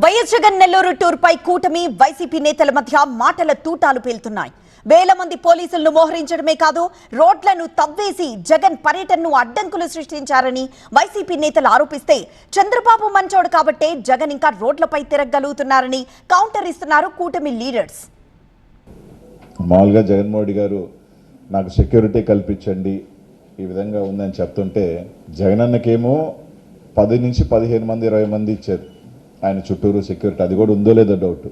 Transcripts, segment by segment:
YS Jagan Nellore tour పై కూటమి YCP నేతల మధ్య మాటల తూటాలు పేలుతున్నాయి. వేల మంది పోలీసులను మోహరించడమే కాదు, రోడ్లను తవ్వేసి జగన్ పర్యటనను అడ్డంకులు సృష్టించారని వైసీపీ నేతలు ఆరోపిస్తే, చంద్రబాబు మంచోడు కాబట్టే జగన్ ఇంకా రోడ్లపై తిరగలుగుతున్నారని కౌంటర్ ఇస్తున్నారు కూటమి లీడర్స్. మామూలుగా జగన్మోహన్ గారు నాకు సెక్యూరిటీ కల్పించండి ఈ విధంగా ఉందని చెప్తుంటే, జగనన్నకేమో 10 నుంచి 15 మంది 20 మంది ఇచ్చారు ఆయన చుట్టూరు సెక్యూరిటీ. అది కూడా ఉందో లేదో డౌట్.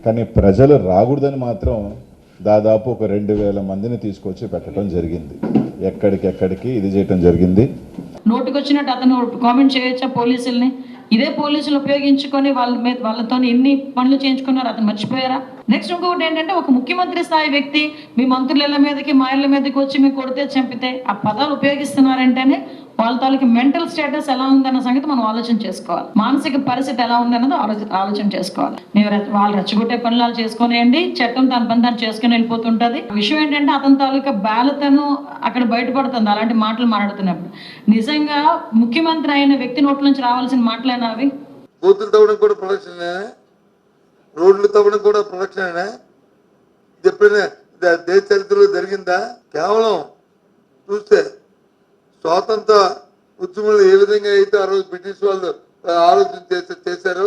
కానీ ప్రజలు రాకూడదని మాత్రం దాదాపు ఒక 2000 మందిని తీసుకొచ్చి పెట్టడం జరిగింది. ఎక్కడికెక్కడికి ఇది చేయటం జరిగింది. నోటికొచ్చినట్టు అతను కామెంట్ చేయొచ్చా పోలీసుల్ని? ఇదే పోలీసులు ఉపయోగించుకొని వాళ్ళతో ఎన్ని పనులు చేయించుకున్నారు, అతను మర్చిపోయారా? నెక్స్ట్ ఇంకొకటి ఏంటంటే, ఒక ముఖ్యమంత్రి స్థాయి వ్యక్తి మీ మంత్రుల మీదకి మా ఇళ్ళ మీదకి వచ్చి మీకు కొడితే చంపితే ఆ పదాలు ఉపయోగిస్తున్నారంటేనే వాళ్ళ తాలూకు మెంటల్ స్టేటస్ ఎలా ఉందన్న సంగతి మనం ఆలోచన చేసుకోవాలి. మానసిక పరిస్థితి ఎలా ఉందన్నది ఆలోచన చేసుకోవాలి. మేము వాళ్ళు రెచ్చగొట్టే పనులు చేసుకునేయండి, చట్టం తన పని దాన్ని చేసుకుని వెళ్ళిపోతుంటది. విషయం ఏంటంటే, అతని తాలూకా బాలతను అక్కడ బయటపడుతుంది అలాంటి మాటలు మాట్లాడుతున్నప్పుడు. నిజంగా ముఖ్యమంత్రి అయిన వ్యక్తి నోట్ల నుంచి రావాల్సిన మాటలేనా అవి? బూతులు తవ్వడం కూడా ప్రొడక్షన్, రోడ్లు తవ్వడం కూడా ప్రొడక్షన్. ఇది ఎప్పుడైనా దేశ చరిత్రలో జరిగిందా? కేవలం చూస్తే స్వాతంత్ర ఉద్యమంలో ఏ విధంగా అయితే ఆ రోజు బ్రిటిష్ వాళ్ళు ఆలోచన చేశారో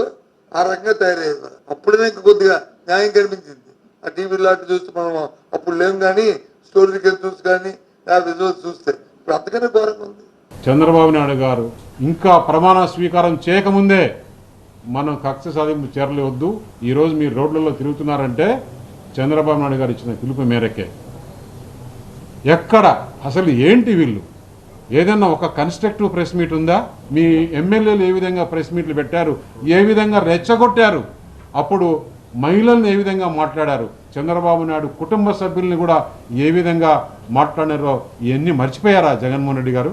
ఆ రకంగా తయారయ్యారు. అప్పుడే ఇంకా కొద్దిగా న్యాయం కనిపించింది. ఆ టీవీలో అటు చూస్తే మనం అప్పుడు లేము, కానీ స్టోరీకి చూసి కానీ రిజల్ట్స్ చూస్తే ఇప్పుడు అంతకనే ఘోరంగా ఉంది. చంద్రబాబు నాయుడు గారు ఇంకా ప్రమాణ స్వీకారం చేయకముందే మనం కక్ష సాధింపు చర్యలు వద్దు, ఈరోజు మీరు రోడ్లలో తిరుగుతున్నారంటే చంద్రబాబు నాయుడు గారు ఇచ్చిన పిలుపు మేరకే. ఎక్కడ అసలు ఏంటి వీళ్ళు? ఏదన్నా ఒక కన్స్ట్రక్టివ్ ప్రెస్ మీట్ ఉందా? మీ ఎమ్మెల్యేలు ఏ విధంగా ప్రెస్ మీట్లు పెట్టారు, ఏ విధంగా రెచ్చగొట్టారు, అప్పుడు మహిళలను ఏ విధంగా మాట్లాడారు, చంద్రబాబు నాయుడు కుటుంబ సభ్యుల్ని కూడా ఏ విధంగా మాట్లాడారో ఇవన్నీ మర్చిపోయారా జగన్మోహన్ రెడ్డి గారు?